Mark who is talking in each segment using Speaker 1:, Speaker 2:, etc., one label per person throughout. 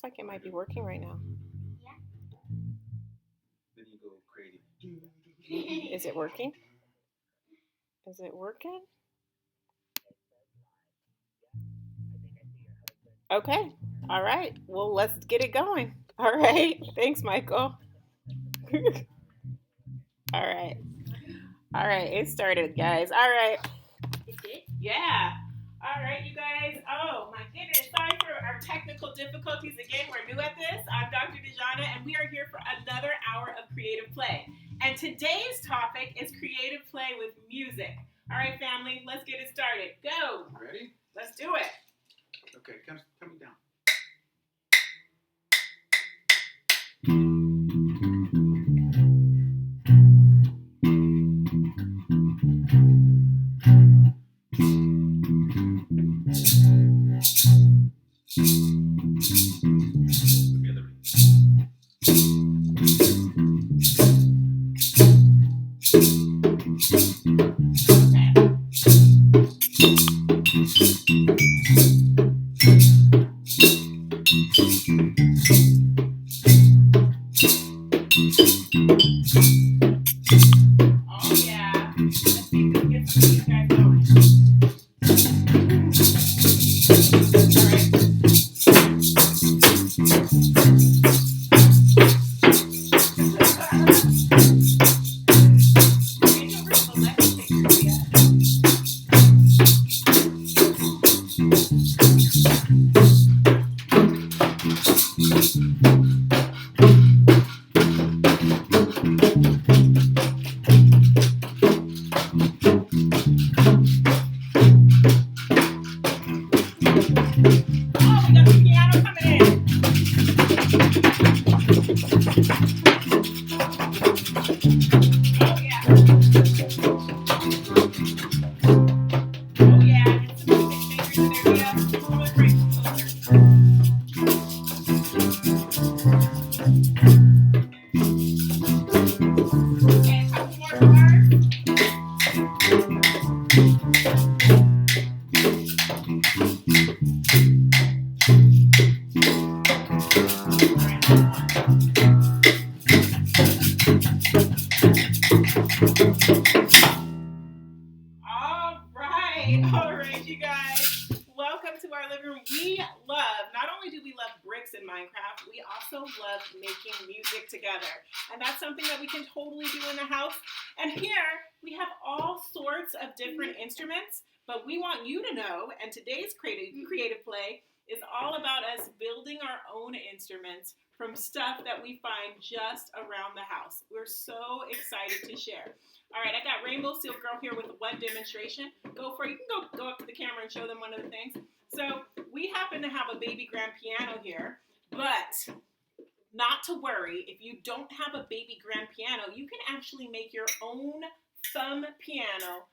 Speaker 1: like it might be working right now.
Speaker 2: Yeah.
Speaker 3: Then you go creative.
Speaker 1: Is it working? Is it working? Okay. All right. Well, let's get it going. All right. Thanks, Michael. All right. All right. It started, guys. All right.
Speaker 2: It did?
Speaker 1: Yeah. All right, you guys. Oh, my goodness. Sorry for our technical difficulties again. We're new at this. I'm Dr. Dijanna, and we are here for another hour of creative play. And today's topic is creative play with music. All right, family, let's get it started. Go.
Speaker 3: Ready?
Speaker 1: Let's do it.
Speaker 3: Okay, coming down.
Speaker 1: Oh, yeah. Let's see if we can get some of these guys going. All right. Oh, we got the piano coming in. Oh, yeah. Oh, yeah. Get some music fingers in there, Leah. Come on, bring it closer. Okay, a couple more bars. All right, last one. All right, you guys. Welcome to our living room. Not only do we love bricks in Minecraft, we also love making music together. And that's something that we can totally do in the house. And here, we have all sorts of different instruments, but we want you to know, and today's creative play is all about us building our own instruments from stuff that we find just around the house. We're so excited to share. All right, I got Rainbow Silk Girl here with one demonstration. Go for it. You can go up to the camera and show them one of the things. So we happen to have a baby grand piano here, but not to worry. If you don't have a baby grand piano, you can actually make your own thumb piano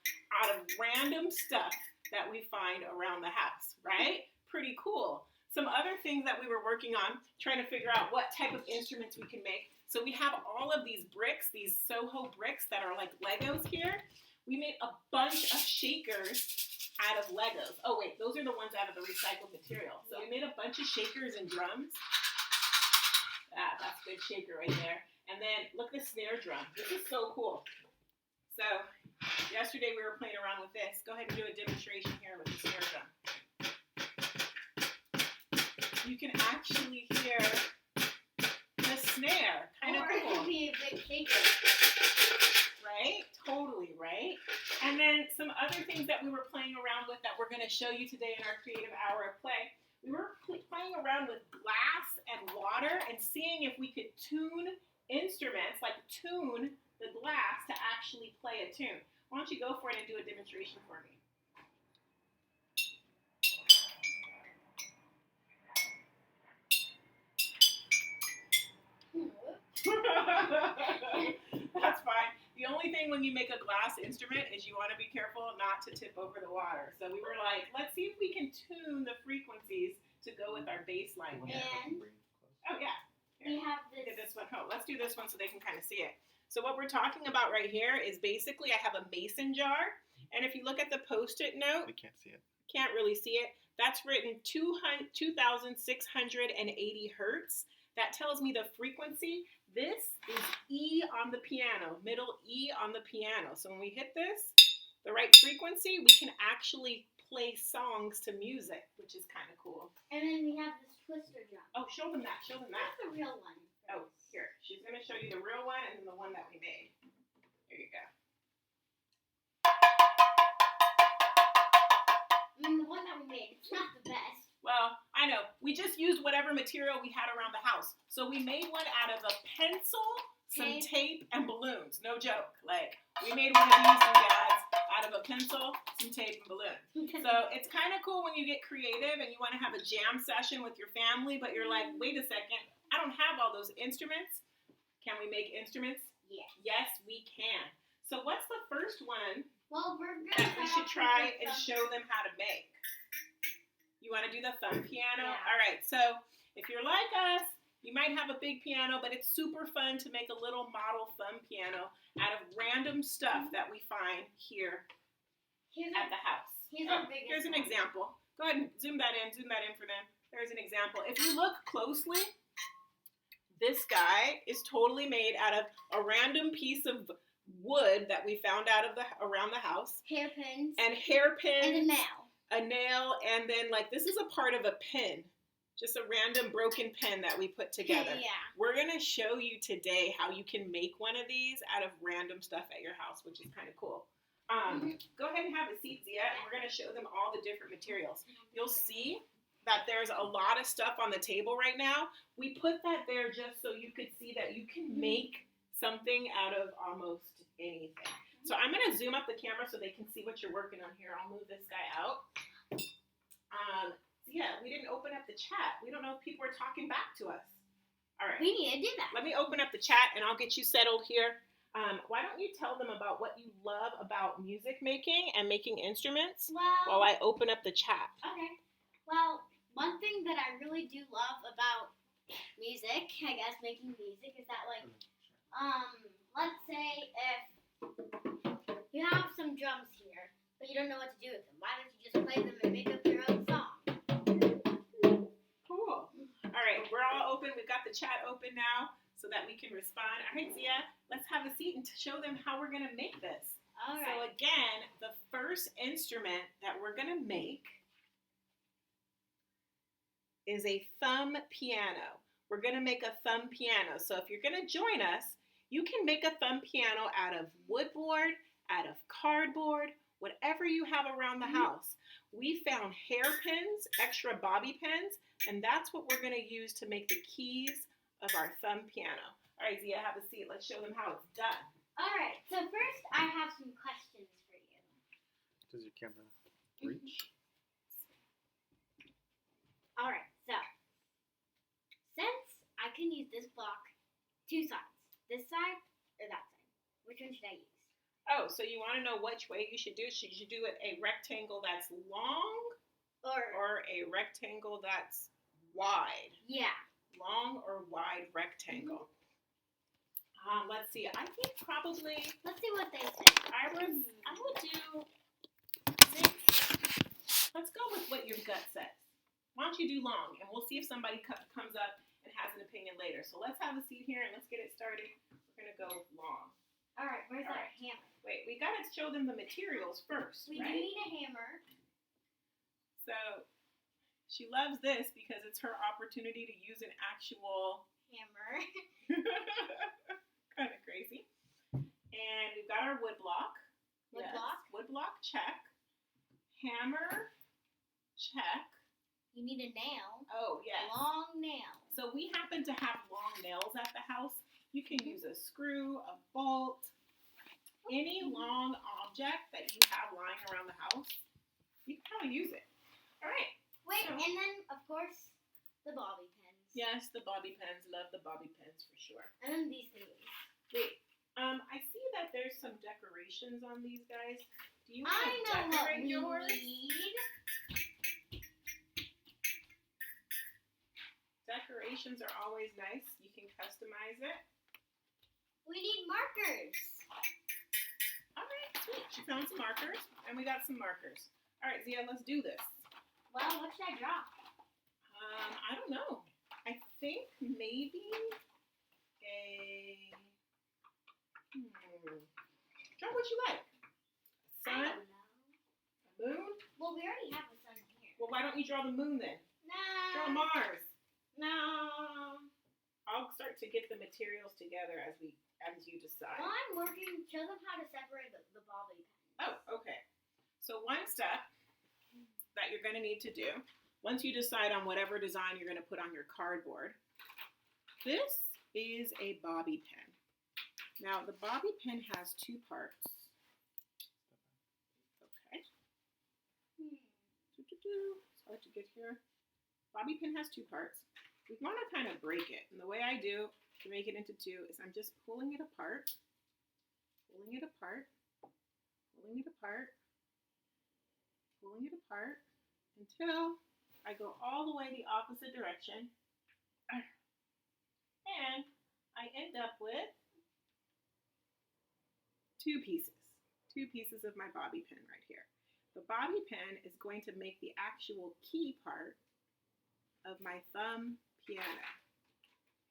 Speaker 1: out of random stuff that we find around the house, right? Pretty cool. Some other things that we were working on, trying to figure out what type of instruments we can make. So we have all of these bricks, these Soho bricks that are like Legos here. We made a bunch of shakers out of Legos. Oh wait, those are the ones out of the recycled material. So we made a bunch of shakers and drums. That's a good shaker right there. And then look at the snare drum. This is so cool. So yesterday we were playing around with this. Go ahead and do a demonstration here with the snare drum. You can actually hear the snare. Kind of
Speaker 2: Or it
Speaker 1: cool.
Speaker 2: could be a big shaker.
Speaker 1: Right? Totally, right? And then some other things that we were playing around with that we're going to show you today in our creative hour of play. We were playing around with glass and water and seeing if we could tune instruments, like tune the glass to actually play a tune. Why don't you go for it and do a demonstration for me? That's fine. The only thing when you make a glass instrument is you want to be careful not to tip over the water. So we were like, let's see if we can tune the frequencies to go with our bass line here.
Speaker 2: And
Speaker 1: Oh, yeah.
Speaker 2: we have
Speaker 1: Look at
Speaker 2: this.
Speaker 1: this one. Oh, let's do this one so they can kind of see it. So what we're talking about right here is basically I have a mason jar. And if you look at the Post-it note,
Speaker 3: We can't see it.
Speaker 1: can't really see it, That's written 2,680 hertz. That tells me the frequency. This is E on the piano, middle E on the piano. So when we hit this, the right frequency, we can actually play songs to music, which is kind of cool.
Speaker 2: And then we have this twister drum.
Speaker 1: Oh, show them that. Show them that.
Speaker 2: That's the real one.
Speaker 1: Oh, here. She's going to show you the real one and then the one that we made. Here you go.
Speaker 2: The one that we made, it's not the best.
Speaker 1: Well, I know. We just used whatever material we had around the house. So we made one out of a pencil, some tape, and balloons. No joke. Like, we made one of these, you guys, out of a pencil, some tape, and balloons. So it's kind of cool when you get creative and you want to have a jam session with your family, but you're like, wait a second, I don't have all those instruments. Can we make instruments?
Speaker 2: Yes.
Speaker 1: Yes, we can. So what's the first one
Speaker 2: Well, we're gonna
Speaker 1: that we should try and show them how to make? You want to do the thumb piano?
Speaker 2: Yeah.
Speaker 1: All right, so if you're like us, you might have a big piano, but it's super fun to make a little model thumb piano out of random stuff that we find here at the house. Here's an example. Go ahead and zoom that in for them. There's an example. If you look closely, this guy is totally made out of a random piece of wood that we found around the house.
Speaker 2: Hairpins.
Speaker 1: And hairpins.
Speaker 2: And a nail.
Speaker 1: A nail, and then like this is a part of a pin. Just a random broken pen that we put together.
Speaker 2: Yeah.
Speaker 1: We're going to show you today how you can make one of these out of random stuff at your house, which is kind of cool. Go ahead and have a seat, Zia, and we're going to show them all the different materials. You'll see that there's a lot of stuff on the table right now. We put that there just so you could see that you can make something out of almost anything. So I'm going to zoom up the camera so they can see what you're working on here. I'll move this guy out. Yeah, we didn't open up the chat. We don't know if people are talking back to us. All right.
Speaker 2: We need to do that.
Speaker 1: Let me open up the chat and I'll get you settled here. Why don't you tell them about what you love about music making and making instruments while I open up the chat?
Speaker 2: Okay. Well, one thing that I really do love about music, I guess making music, is that like, let's say if you have some drums here, but you don't know what to do with them, why don't you just play them and make up your own song?
Speaker 1: Cool. All right, we're all open. We've got the chat open now so that we can respond. All right, Zia, let's have a seat and show them how we're going to make this.
Speaker 2: All right.
Speaker 1: So again, the first instrument that we're going to make is a thumb piano. We're going to make a thumb piano. So if you're going to join us, you can make a thumb piano out of woodboard, out of cardboard, whatever you have around the house. We found hairpins, extra bobby pins, and that's what we're going to use to make the keys of our thumb piano. All right, Zia, have a seat. Let's show them how it's done.
Speaker 2: All right. So first, I have some questions for you.
Speaker 3: Does your camera reach?
Speaker 2: All right. So since I can use this block two sides, this side or that side, which one should I use?
Speaker 1: Oh, so you want to know which way you should do it? Should you do it a rectangle that's long or a rectangle that's wide?
Speaker 2: Yeah.
Speaker 1: Long or wide rectangle? Let's see. I think probably.
Speaker 2: Let's see what they say.
Speaker 1: I would do. Let's go with what your gut says. Why don't you do long, and we'll see if somebody comes up and has an opinion later. So let's have a seat here and let's get it started. We're gonna go with long.
Speaker 2: All right. Where's our hammer?
Speaker 1: Wait, we gotta show them the materials first,
Speaker 2: We
Speaker 1: right?
Speaker 2: do need a hammer.
Speaker 1: So she loves this because it's her opportunity to use an actual
Speaker 2: Hammer.
Speaker 1: kind of crazy. And we've got our wood block.
Speaker 2: Wood
Speaker 1: Yes.
Speaker 2: block?
Speaker 1: Wood block, check. Hammer, check.
Speaker 2: You need a nail.
Speaker 1: Oh, yes.
Speaker 2: Long nail.
Speaker 1: So we happen to have long nails at the house. You can use a screw, a bolt, any long object that you have lying around the house. You can probably use it. All right.
Speaker 2: Wait,
Speaker 1: So-
Speaker 2: and then of course the bobby pins.
Speaker 1: Yes, the bobby pins. Love the bobby pins for sure.
Speaker 2: And then these things.
Speaker 1: Wait, I see that there's some decorations on these guys. Do you
Speaker 2: I
Speaker 1: want to
Speaker 2: know what
Speaker 1: decorate
Speaker 2: we
Speaker 1: yours?
Speaker 2: need.
Speaker 1: Decorations are always nice. You can customize it.
Speaker 2: We need markers.
Speaker 1: All right, sweet. She found some markers, and we got some markers. All right, Zia, let's do this.
Speaker 2: Well, what should I draw?
Speaker 1: I don't know. I think maybe a. Draw what you like.
Speaker 2: I
Speaker 1: Sun,
Speaker 2: don't know.
Speaker 1: a moon.
Speaker 2: Well, we already have a sun here.
Speaker 1: Well, why don't you draw the moon then? Draw
Speaker 2: No.
Speaker 1: Mars.
Speaker 2: No.
Speaker 1: I'll start to get the materials together as you decide.
Speaker 2: Well, I'm working. Show them how to separate the bobby pins.
Speaker 1: Oh, okay. So one step that you're going to need to do, once you decide on whatever design you're going to put on your cardboard, this is a bobby pin. Now, the bobby pin has two parts. Okay. It's hard to get here. Bobby pin has two parts. We want to kind of break it. And the way I do to make it into two is I'm just pulling it apart, pulling it apart, pulling it apart, pulling it apart until I go all the way the opposite direction. And I end up with two pieces of my bobby pin right here. The bobby pin is going to make the actual key part of my thumb piano.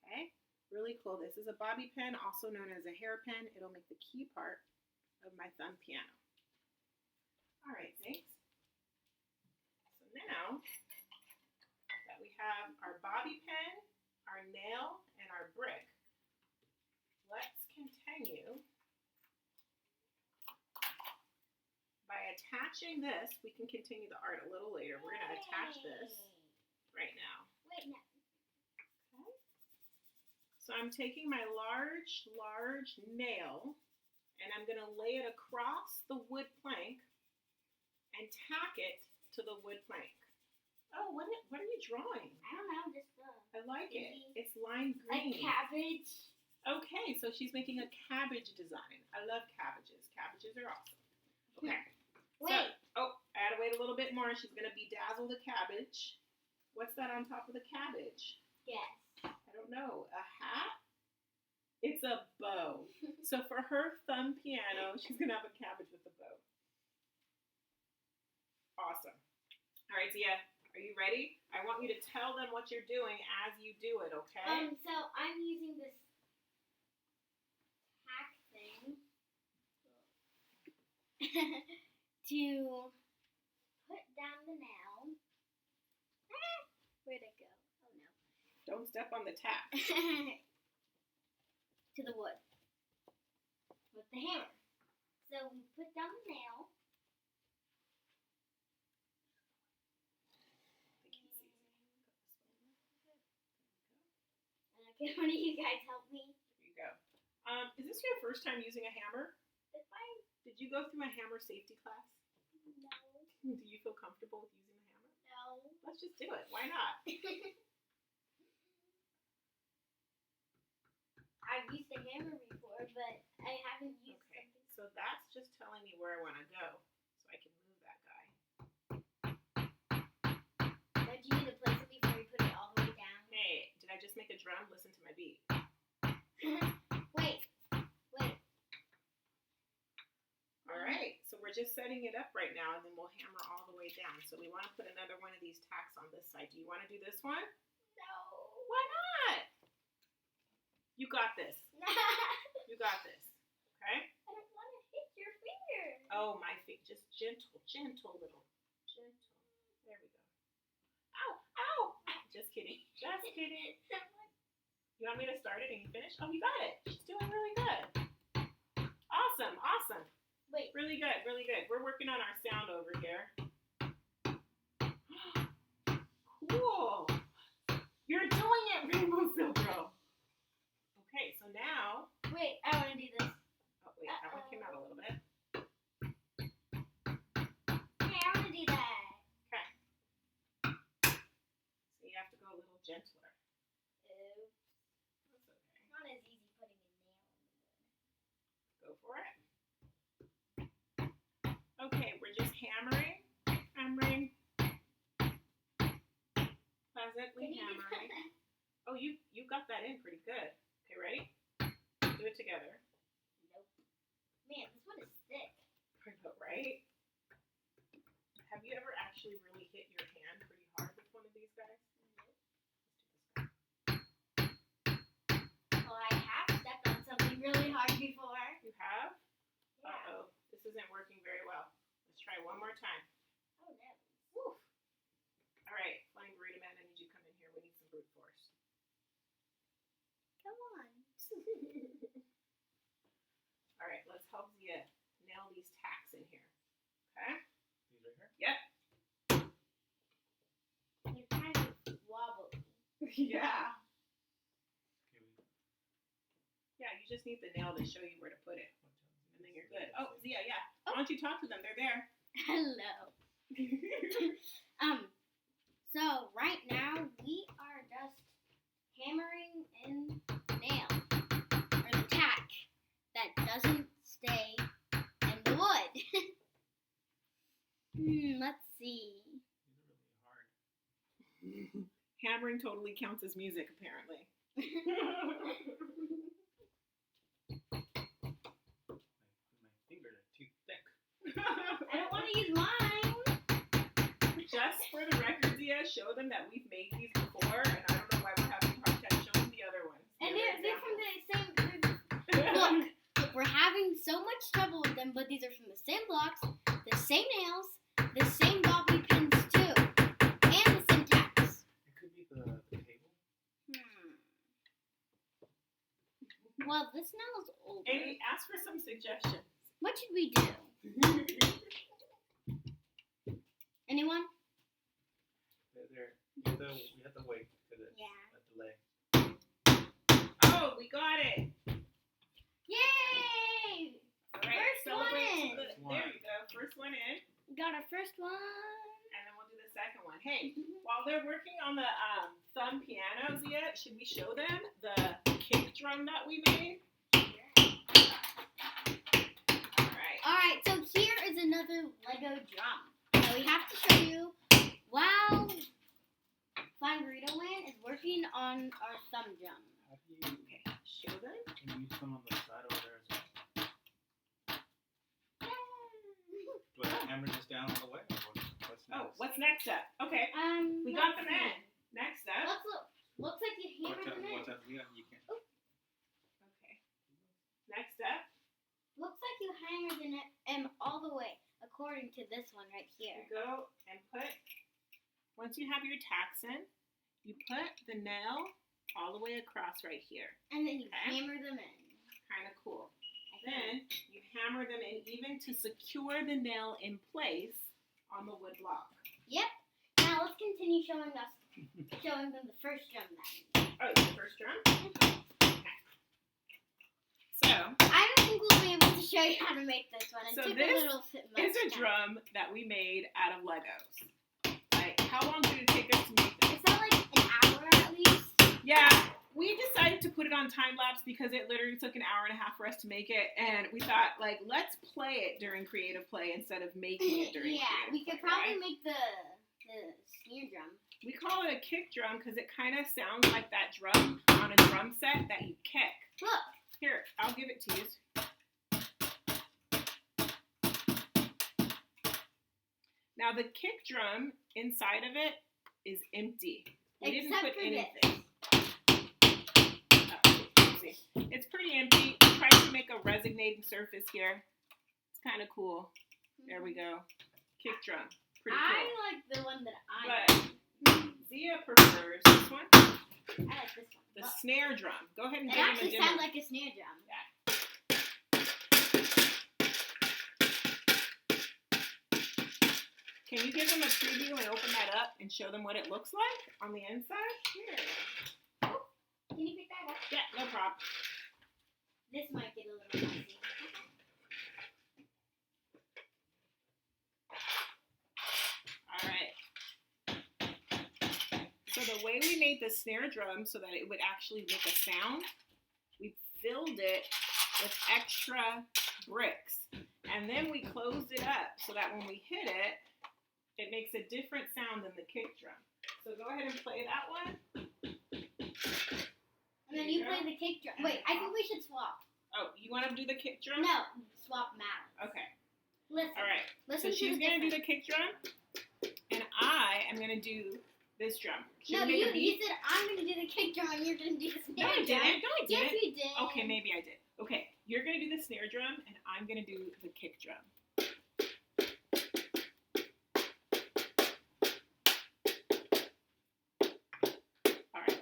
Speaker 1: Okay, really cool. This is a bobby pin, also known as a hairpin. It'll make the key part of my thumb piano. All right, thanks. So now that we have our bobby pin, our nail, and our brick, let's continue by attaching this. We can continue the art a little later. We're going to attach this right now.
Speaker 2: Wait, no.
Speaker 1: Okay. So I'm taking my large nail and I'm going to lay it across the wood plank and tack it to the wood plank. Oh, what are you drawing?
Speaker 2: I don't know, just
Speaker 1: I like it. It's lime
Speaker 2: like
Speaker 1: green.
Speaker 2: cabbage.
Speaker 1: Okay, so she's making a cabbage design. I love cabbages. Cabbages are awesome. Okay.
Speaker 2: Wait.
Speaker 1: So, I had to wait a little bit more. She's going to bedazzle the cabbage. What's that on top of the cabbage?
Speaker 2: Yes.
Speaker 1: I don't know. A hat? It's a bow. So for her thumb piano, she's going to have a cabbage with a bow. Awesome. All right, Zia, are you ready? I want you to tell them what you're doing as you do it, okay?
Speaker 2: So I'm using this tack thing to put down the nail. Where'd it go? Oh no.
Speaker 1: Don't step on the tack.
Speaker 2: To the wood with the hammer. So we put down the nail. Okay, one of you guys help me.
Speaker 1: Here you go. Is this your first time using a hammer?
Speaker 2: If I
Speaker 1: Did you go through my hammer safety class?
Speaker 2: no,
Speaker 1: Do you feel comfortable with using the hammer?
Speaker 2: no.
Speaker 1: Let's just do it. Why not?
Speaker 2: I've used a hammer before, but I haven't used
Speaker 1: Okay,
Speaker 2: something.
Speaker 1: so that's just telling me where I want to go, so I can move that guy.
Speaker 2: But you need to place it before you put it all the way down.
Speaker 1: Hey, did I just make a drum? Listen to my beat.
Speaker 2: Wait.
Speaker 1: All right, so we're just setting it up right now, and then we'll hammer all the way down. So we want to put another one of these tacks on this side. Do you want to do this one?
Speaker 2: No.
Speaker 1: Why not? You got this. You got this. Okay?
Speaker 2: I don't want to hit your finger.
Speaker 1: Oh, my feet. Just gentle little. Gentle. There we go. Ow. Just kidding. Just kidding. You want me to start it and you finish? Oh, you got it. She's doing really good. Awesome.
Speaker 2: Wait.
Speaker 1: Really good. We're working on our sound over here. Cool. You're doing it, Rainbow Silver. Okay, so now.
Speaker 2: Wait, I want to do this.
Speaker 1: Oh, wait, that one came out a little bit.
Speaker 2: Hey, I want to do that.
Speaker 1: Okay. So you have to go a little gentler.
Speaker 2: Ew.
Speaker 1: That's okay.
Speaker 2: It's not as easy putting a nail in the wood.
Speaker 1: Go for it. Okay, we're just hammering. Pleasantly hammering. Oh, you got that in pretty good. Okay, ready? Do it together.
Speaker 2: Nope. Man, this one is thick.
Speaker 1: I know, right? Have you ever actually really hit your hand pretty hard with one of these guys?
Speaker 2: Well, I have stepped on something really hard before.
Speaker 1: You have?
Speaker 2: Yeah.
Speaker 1: Uh-oh. This isn't working very well. Let's try one more time.
Speaker 2: Oh no.
Speaker 1: Woo. All right, Flying Burrito Man, I need you to come in here. We need some brute force.
Speaker 2: Come on.
Speaker 1: All right, let's help Zia nail these tacks in here. Okay?
Speaker 3: These right here?
Speaker 1: Yep.
Speaker 2: They're kind of wobbly.
Speaker 1: Yeah.
Speaker 3: Okay,
Speaker 1: Yeah, you just need the nail to show you where to put it. And then you're good. Oh, Zia, yeah.
Speaker 2: Oh.
Speaker 1: Why don't you talk to them? They're there.
Speaker 2: Hello. So right now we are just hammering in the nail or the tack that doesn't stay in the wood. Let's see.
Speaker 3: These are really hard.
Speaker 1: Hammering totally counts as music, apparently.
Speaker 3: My fingers are too thick.
Speaker 2: I don't want to use mine.
Speaker 1: Just for the record, Zia, show them that we've made these before, and I don't know why we're having a hard time showing the other ones.
Speaker 2: And they're from the same. Look, we're having so much trouble with them, but these are from the same blocks, the same nails, the same bobby pins too, and the same tacks.
Speaker 3: It could be the table.
Speaker 2: Well, this nail is older.
Speaker 1: Amy, ask for some suggestions.
Speaker 2: What should we do? Anyone?
Speaker 3: We have to wait because it's
Speaker 2: Yeah.
Speaker 3: a delay.
Speaker 1: Oh, we got it.
Speaker 2: Yay!
Speaker 1: All right,
Speaker 2: First one
Speaker 1: celebrate.
Speaker 2: in.
Speaker 1: There you go. First one in.
Speaker 2: We got our first one.
Speaker 1: And then we'll do the second one. Hey, while they're working on the thumb pianos yet, should we show them the kick drum that we made?
Speaker 2: Alright, so here is another Lego drum. Now we have to show you while Flying Burrito Land is working on our thumb drum.
Speaker 3: How do you
Speaker 1: Okay, show them.
Speaker 3: can you use some on the side over there as well? Do I hammer this down all the way? Or what's next?
Speaker 1: Oh, what's next up? Okay, we
Speaker 2: let's
Speaker 1: got them
Speaker 2: see.
Speaker 1: in. Next up.
Speaker 2: Let's look. Looks like you hammered them in.
Speaker 3: What's that? Yeah, you can.
Speaker 1: Okay. Next up,
Speaker 2: Looks like you hammered them all the way, according to this one right
Speaker 1: you
Speaker 2: here.
Speaker 1: go and put, once you have your tacks in, you put the nail all the way across right here.
Speaker 2: And then you
Speaker 1: Okay.
Speaker 2: hammer them in.
Speaker 1: Kind of cool.
Speaker 2: I think.
Speaker 1: Then you hammer them in even to secure the nail in place on the wood block.
Speaker 2: Yep. Now let's continue showing them the first drum then.
Speaker 1: Oh, the first drum? Okay. So,
Speaker 2: I don't think we'll be able to show you how to make this one. It
Speaker 1: So
Speaker 2: took
Speaker 1: this
Speaker 2: a little bit much
Speaker 1: it's a
Speaker 2: time.
Speaker 1: drum that we made out of Legos. Like, how long did it take us to make this?
Speaker 2: Is that like an hour at least?
Speaker 1: Yeah, we decided to put it on time lapse because it literally took an hour and a half for us to make it, and we thought, like, let's play it during creative play instead of making it during
Speaker 2: Yeah,
Speaker 1: creative
Speaker 2: we could
Speaker 1: play,
Speaker 2: probably
Speaker 1: right?
Speaker 2: make the snare drum.
Speaker 1: We call it a kick drum because it kind of sounds like that drum on a drum set that you kick.
Speaker 2: Look.
Speaker 1: Here, I'll give it to you. Now the kick drum inside of it is empty. We didn't
Speaker 2: Except
Speaker 1: put
Speaker 2: for
Speaker 1: anything. Oh, see. It's pretty empty. I tried to make a resonating surface here. It's kind of cool. There we go. Kick drum. Pretty
Speaker 2: I
Speaker 1: cool.
Speaker 2: like the one that I
Speaker 1: But
Speaker 2: like.
Speaker 1: Zia prefers this one,
Speaker 2: I like this one.
Speaker 1: the
Speaker 2: Look.
Speaker 1: snare drum. Go ahead and
Speaker 2: It
Speaker 1: give him a
Speaker 2: actually
Speaker 1: demo.
Speaker 2: sounds like a snare drum.
Speaker 1: Can you give them a preview and open that up and show them what it looks like on the inside?
Speaker 2: Sure. Oh, can you pick that up?
Speaker 1: Yeah, no problem.
Speaker 2: This might get a little messy.
Speaker 1: All right. So the way we made the snare drum so that it would actually make a sound, we filled it with extra bricks. And then we closed it up so that when we hit it, it makes a different sound than the kick drum. So go ahead and play that one.
Speaker 2: And then you play the kick drum. Wait, I think we should swap.
Speaker 1: Oh, you want to do the kick drum?
Speaker 2: No, swap mallets.
Speaker 1: Okay.
Speaker 2: Listen.
Speaker 1: All right.
Speaker 2: Listen
Speaker 1: So
Speaker 2: to
Speaker 1: she's
Speaker 2: the
Speaker 1: going to do
Speaker 2: difference.
Speaker 1: the kick drum. I am gonna do this drum. Should
Speaker 2: No,
Speaker 1: we make
Speaker 2: you
Speaker 1: a beat?
Speaker 2: said I'm gonna do the kick drum and you're gonna do the
Speaker 1: No,
Speaker 2: snare
Speaker 1: I
Speaker 2: drum.
Speaker 1: didn't. No, I
Speaker 2: Yes,
Speaker 1: didn't.
Speaker 2: you did.
Speaker 1: Okay, maybe I did. Okay, you're gonna do the snare drum, and I'm gonna do the kick drum. All right.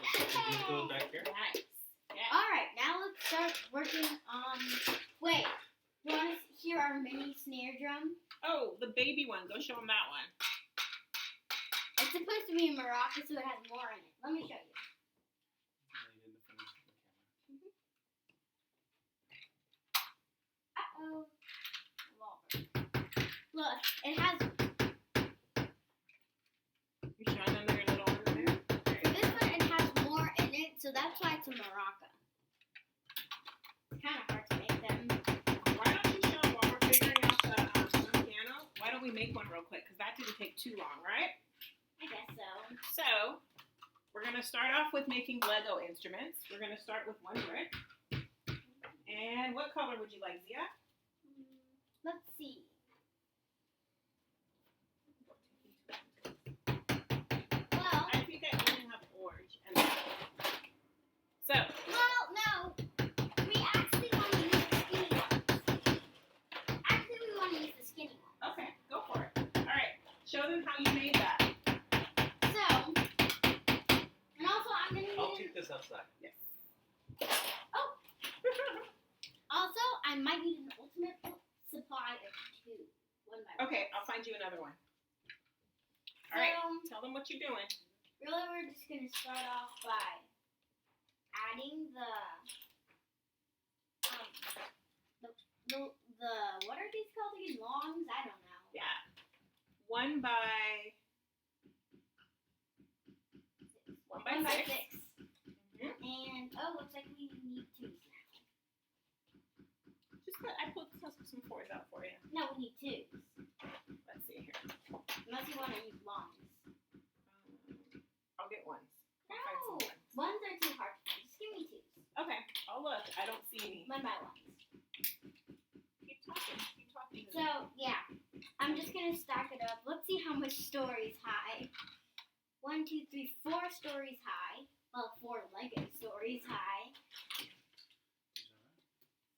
Speaker 3: Can you go back here?
Speaker 1: Nice. Yeah.
Speaker 2: All right, now let's start working on. Wait, you want to hear our mini snare drum?
Speaker 1: Oh, the baby one. Go show them that one.
Speaker 2: It's supposed to be a maraca, so it has more in it. Let me show you. Uh-oh. Look, it has.
Speaker 1: You showing them your little one there?
Speaker 2: For this one, it has more in it, so that's why it's a maraca. It's kind of hard to make them.
Speaker 1: Why don't you show them while we're figuring out the piano? Why don't we make one real quick? Because that didn't take too long, right?
Speaker 2: I guess so.
Speaker 1: So, we're going to start off with making Lego instruments. We're going to start with one brick. And what color would you like, Zia?
Speaker 2: Let's see. Well,
Speaker 1: I think I only have orange. And so,
Speaker 2: no. We actually want to use the skinny ones. Actually, we want to use the skinny ones.
Speaker 1: okay, go for it. All right, show them how you made that.
Speaker 2: So, and also I'm gonna
Speaker 3: I'll
Speaker 2: need.
Speaker 3: take this outside.
Speaker 1: Yes.
Speaker 2: Also, I might need an ultimate supply of 2. One by one.
Speaker 1: Okay, I'll find you another one. All
Speaker 2: So,
Speaker 1: right, tell them what you're doing.
Speaker 2: really, we're just gonna start off by adding the what are these called again? Longs? I don't know.
Speaker 1: Yeah. 1 by 1 by 6.
Speaker 2: 6.
Speaker 1: Mhm.
Speaker 2: And looks like we need 2s
Speaker 1: I pulled some 4s out for you.
Speaker 2: now. No, we need 2s.
Speaker 1: Let's see here.
Speaker 2: Unless you want to use longs.
Speaker 1: I'll get 1s.
Speaker 2: No,
Speaker 1: I'll find some 1s.
Speaker 2: ones are too hard. Just give me 2s.
Speaker 1: Okay, I'll look. I don't see any.
Speaker 2: 1 by 1s.
Speaker 1: Keep talking. Keep talking.
Speaker 2: So, yeah. I'm just going to stack it up. Let's see how much stories high. 1, 2, 3, 4 stories high. Well, 4 Lego stories high.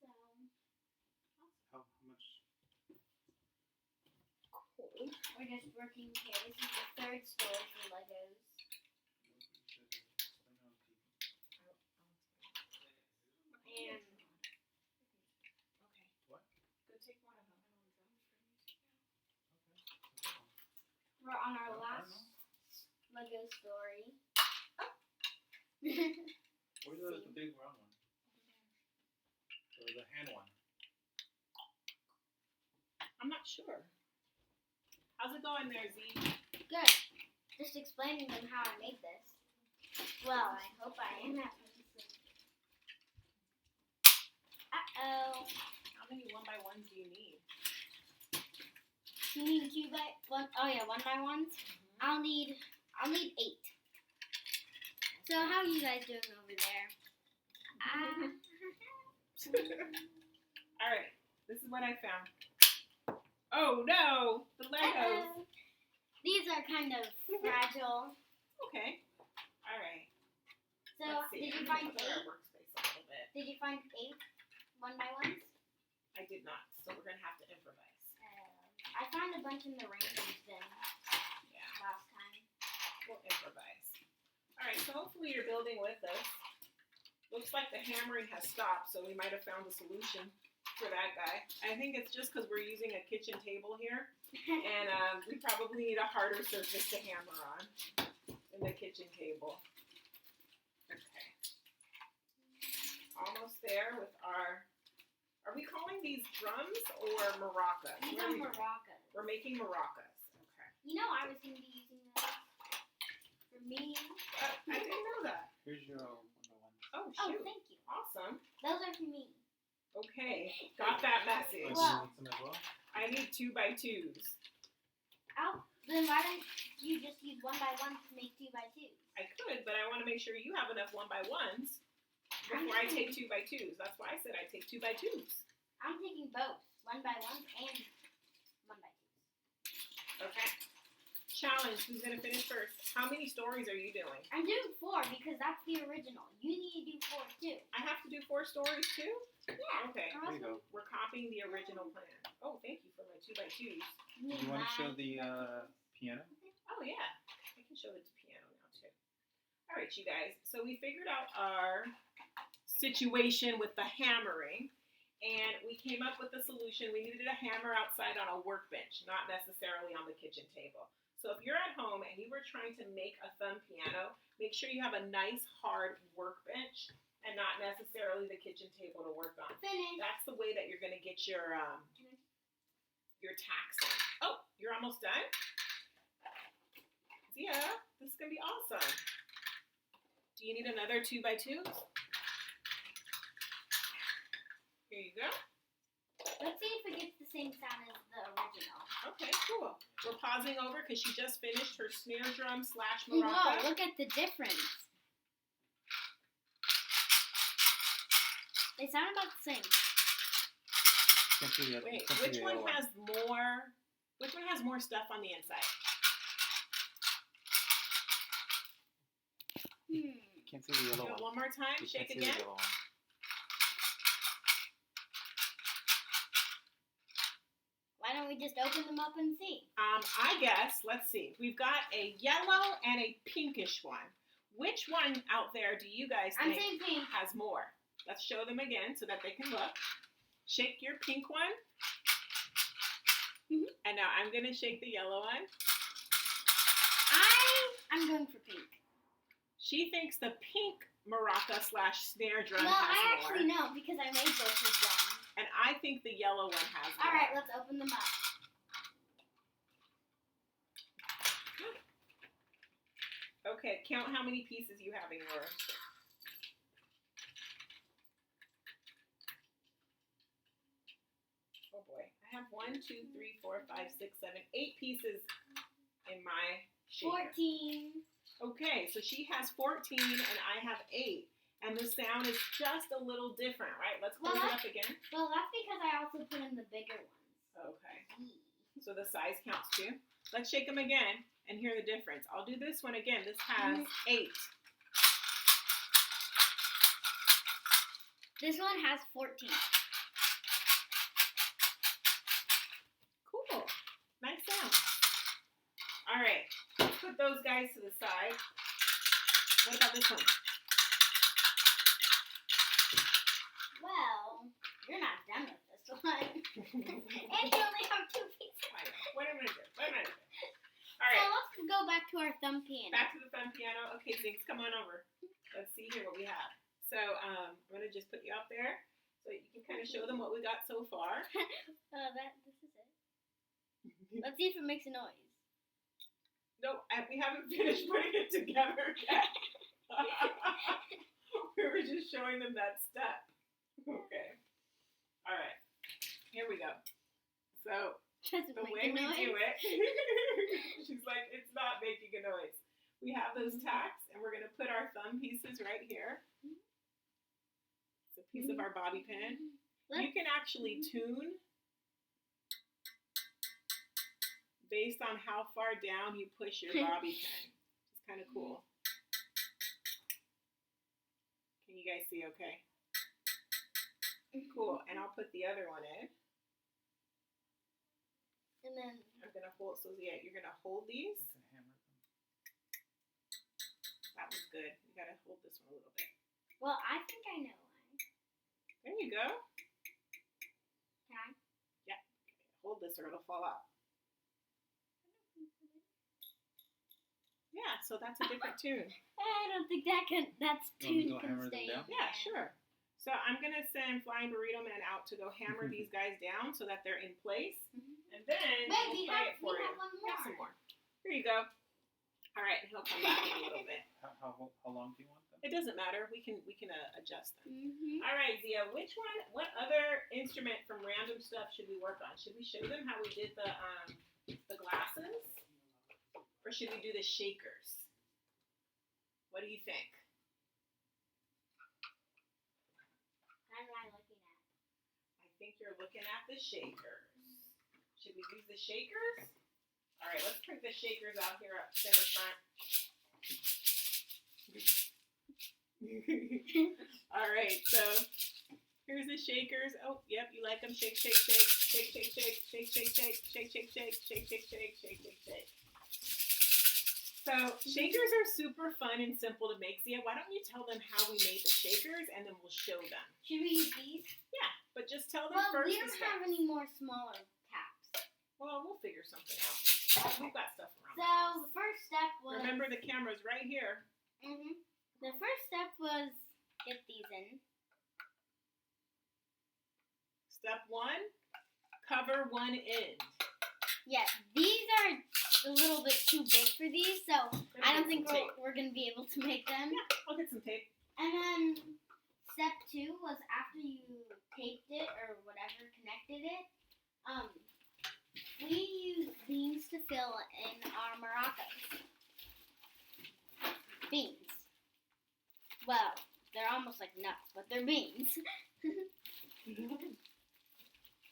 Speaker 2: So,
Speaker 3: How much?
Speaker 1: Cool.
Speaker 2: we're just working here. This is the 3rd story for Legos. And
Speaker 1: Okay.
Speaker 3: What?
Speaker 1: Go take one of them.
Speaker 2: we're on our last Lego story.
Speaker 3: Where's the big round one? Or the hand one?
Speaker 1: I'm not sure. How's it going there, Z?
Speaker 2: Good. Just explaining them how I made this. Well, I hope I am at least. Uh-oh.
Speaker 1: How many 1 by 1s do you need?
Speaker 2: You need 2 by 1? Oh yeah, 1 by 1s. I'll need 8. So how are you guys doing over there?
Speaker 1: All right. This is what I found. Oh no, the Legos.
Speaker 2: Uh-oh. These are kind of fragile.
Speaker 1: Okay. All right.
Speaker 2: So
Speaker 1: Let's see.
Speaker 2: did you
Speaker 1: I'm
Speaker 2: find
Speaker 1: gonna clear
Speaker 2: 8?
Speaker 1: our workspace a little bit.
Speaker 2: Did you find 8 1 by 1s?
Speaker 1: I did not, so we're gonna have to improvise.
Speaker 2: I found a bunch in the randoms bin
Speaker 1: Yeah,
Speaker 2: last time.
Speaker 1: we'll improvise. All right. So hopefully you're building with us. Looks like the hammering has stopped, so we might have found a solution for that guy. I think it's just because we're using a kitchen table here, and we probably need a harder surface to hammer on than the kitchen table. Okay. Almost there with our. Are we calling these drums or maracas?
Speaker 2: These
Speaker 1: What
Speaker 2: are
Speaker 1: we-
Speaker 2: maracas.
Speaker 1: We're making maracas. Okay.
Speaker 2: You know I was going to be using those for me.
Speaker 1: I didn't know that.
Speaker 3: Here's your 1 by 1.
Speaker 1: Oh,
Speaker 2: Oh,
Speaker 1: shoot.
Speaker 2: thank you.
Speaker 1: Awesome.
Speaker 2: Those are for me.
Speaker 1: Okay. Got that message.
Speaker 3: Do you
Speaker 2: Well-
Speaker 3: need some as well?
Speaker 1: I need 2 by 2s.
Speaker 2: Then why don't you just use 1x1 to make 2x2s?
Speaker 1: I could, but I want to make sure you have enough 1x1s before I take 2x2s. That's why I said I take 2x2s.
Speaker 2: I'm taking both 1x1s and 1x2s.
Speaker 1: Okay. Challenge. Who's gonna finish first? How many stories are you doing?
Speaker 2: I'm doing 4 because that's the original. You need to do 4 too.
Speaker 1: I have to do 4 stories too?
Speaker 2: Yeah.
Speaker 1: Okay.
Speaker 2: or
Speaker 3: There
Speaker 2: else
Speaker 3: you go.
Speaker 1: We're copying the original plan. Oh, thank you for my 2x2s.
Speaker 2: we
Speaker 3: You want to show
Speaker 2: need
Speaker 3: the piano?
Speaker 1: Oh yeah. I can show it to piano now too. All right, you guys. So we figured out our situation with the hammering, and we came up with a solution. We needed a hammer outside on a workbench, not necessarily on the kitchen table. So if you're at home and you were trying to make a thumb piano, make sure you have a nice hard workbench and not necessarily the kitchen table to work on.
Speaker 2: finish.
Speaker 1: That's the way that you're gonna get your tacks in. Oh, you're almost done? Yeah, this is gonna be awesome. Do you need another 2x2? Here you go.
Speaker 2: Let's see if it gets the same sound as the original.
Speaker 1: Okay, cool. We're pausing over because she just finished her snare drum /
Speaker 2: Whoa,
Speaker 1: maraca.
Speaker 2: look at the difference. They sound about the same.
Speaker 3: Can't see the other,
Speaker 1: Wait,
Speaker 3: can't see
Speaker 1: which
Speaker 3: the
Speaker 1: one
Speaker 3: yellow
Speaker 1: has more? Which one has more stuff on the inside?
Speaker 3: Can't see the yellow
Speaker 1: Do it
Speaker 3: one.
Speaker 1: one more time.
Speaker 3: You
Speaker 1: Shake
Speaker 3: can't see
Speaker 1: again.
Speaker 3: the yellow one.
Speaker 2: Why don't we just open them up and see?
Speaker 1: I guess. Let's see. We've got a yellow and a pinkish one. Which one out there do you guys
Speaker 2: I'm
Speaker 1: think
Speaker 2: saying pink.
Speaker 1: has more? Let's show them again so that they can look. Shake your pink one.
Speaker 2: Mhm.
Speaker 1: And now I'm going to shake the yellow one.
Speaker 2: I'm going for pink.
Speaker 1: She thinks the pink maraca / snare drum
Speaker 2: No,
Speaker 1: has
Speaker 2: I
Speaker 1: more.
Speaker 2: actually know because I made both of them.
Speaker 1: And I think the yellow one has more.
Speaker 2: All right, let's open them up.
Speaker 1: Okay, count how many pieces you have in yours. Oh boy. I have 1, 2, 3, 4, 5, 6, 7, 8 pieces in my shaker.
Speaker 2: 14.
Speaker 1: Okay, so she has 14 and I have 8. And the sound is just a little different, right? Let's close it up again.
Speaker 2: Well, that's because I also put in the bigger ones.
Speaker 1: Okay. So the size counts too. Let's shake them again and hear the difference. I'll do this one again. This has 8.
Speaker 2: This one has 14.
Speaker 1: Cool. Nice sound. All right. Let's put those guys to the side. What about this one?
Speaker 2: Well, you're not done with this one. And you only have 2 pieces.
Speaker 1: I know. What am I going to do? All
Speaker 2: So
Speaker 1: right.
Speaker 2: let's go back to our thumb piano.
Speaker 1: Back to the thumb piano. Okay, Zinks, come on over. Let's see here what we have. So I'm going to just put you out there so you can kind of show them what we got so far.
Speaker 2: This is it. Let's see if it makes a noise.
Speaker 1: No, we haven't finished putting it together yet. We were just showing them that step. Okay. All right. Here we go. So
Speaker 2: Doesn't
Speaker 1: the
Speaker 2: make
Speaker 1: way
Speaker 2: a
Speaker 1: we
Speaker 2: noise.
Speaker 1: do it, she's like, it's not making a noise. We have those tacks, and we're going to put our thumb pieces right here. It's a piece of our bobby pin. You can actually tune based on how far down you push your bobby pin. It's kind of cool. Can you guys see okay? Cool. And I'll put the other one in.
Speaker 2: And then
Speaker 1: I'm going to hold, so yeah, you're going to hold these.
Speaker 3: That's a hammer.
Speaker 1: That was good. You got to hold this one a little bit.
Speaker 2: well, I think I know why.
Speaker 1: There you go.
Speaker 2: Can I?
Speaker 1: Hold this or it'll fall out. Yeah, so that's a different tune.
Speaker 2: I don't think that's
Speaker 3: You
Speaker 2: tune
Speaker 3: want me to go
Speaker 2: can
Speaker 3: hammer them
Speaker 2: stay.
Speaker 3: down?
Speaker 1: Yeah, sure. So I'm going to send Flying Burrito Man out to go hammer these guys down so that they're in place. And then
Speaker 2: Wait,
Speaker 1: we'll
Speaker 2: we
Speaker 1: play
Speaker 2: have
Speaker 1: it for you.
Speaker 2: one
Speaker 1: Yeah,
Speaker 2: more.
Speaker 1: some more. Here you go. All right, he'll come back in a little bit.
Speaker 3: How long do you want them?
Speaker 1: It doesn't matter. We can adjust them.
Speaker 2: Mm-hmm.
Speaker 1: All right, Zia. What other instrument from random stuff should we work on? Should we show them how we did the glasses? Or should we do the shakers? What do you think?
Speaker 2: What am I looking at?
Speaker 1: I think you're looking at the shakers. Should we use the shakers? All right, let's print the shakers out here up center front. All right, so here's the shakers. Oh, yep, you like them. Shake, shake, shake, shake, shake, shake, shake, shake, shake, shake, shake, shake, shake, shake, shake, shake, shake, shake. So shakers are super fun and simple to make. Zia, why don't you tell them how we made the shakers and then we'll show them.
Speaker 2: Should we use these?
Speaker 1: Yeah, but just tell them
Speaker 2: Well,
Speaker 1: first.
Speaker 2: we don't have any more smaller caps.
Speaker 1: Well, we'll figure something out. We've got stuff around.
Speaker 2: So the first step was.
Speaker 1: Remember, the camera's right here.
Speaker 2: The first step was get these in.
Speaker 1: Step 1, cover one end.
Speaker 2: Yeah, these are a little bit too big for these, so I don't think we're going to be able to make them.
Speaker 1: Yeah, I'll get some tape.
Speaker 2: And then step 2 was after you taped it or whatever, connected it, we used beans to fill in our maracas. Beans. Well, they're almost like nuts, but they're beans.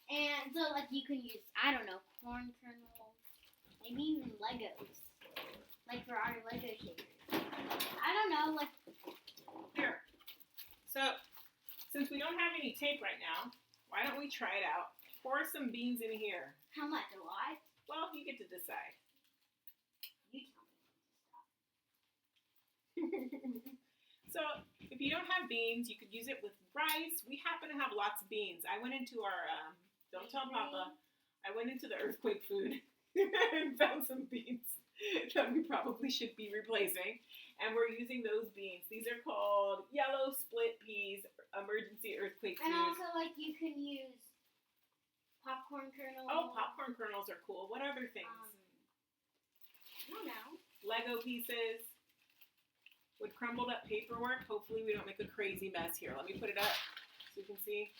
Speaker 2: And so, like, you can use, I don't know, corn kernels, maybe even Legos, like for our Lego shakers. I don't know, like.
Speaker 1: Here. So, since we don't have any tape right now, why don't we try it out? Pour some beans in here.
Speaker 2: How much? A lot?
Speaker 1: Well, you get to decide.
Speaker 2: You tell me.
Speaker 1: So, if you don't have beans, you could use it with rice. We happen to have lots of beans. I went into our, don't tell Papa, I went into the earthquake food and found some beans that we probably should be replacing. And we're using those beans. These are called yellow split peas, emergency earthquake
Speaker 2: And
Speaker 1: food.
Speaker 2: also, like, you can use popcorn kernels.
Speaker 1: Oh, popcorn kernels are cool. What other things?
Speaker 2: I don't know.
Speaker 1: Lego pieces. With crumbled up paperwork. Hopefully we don't make a crazy mess here. Let me put it up so you can see.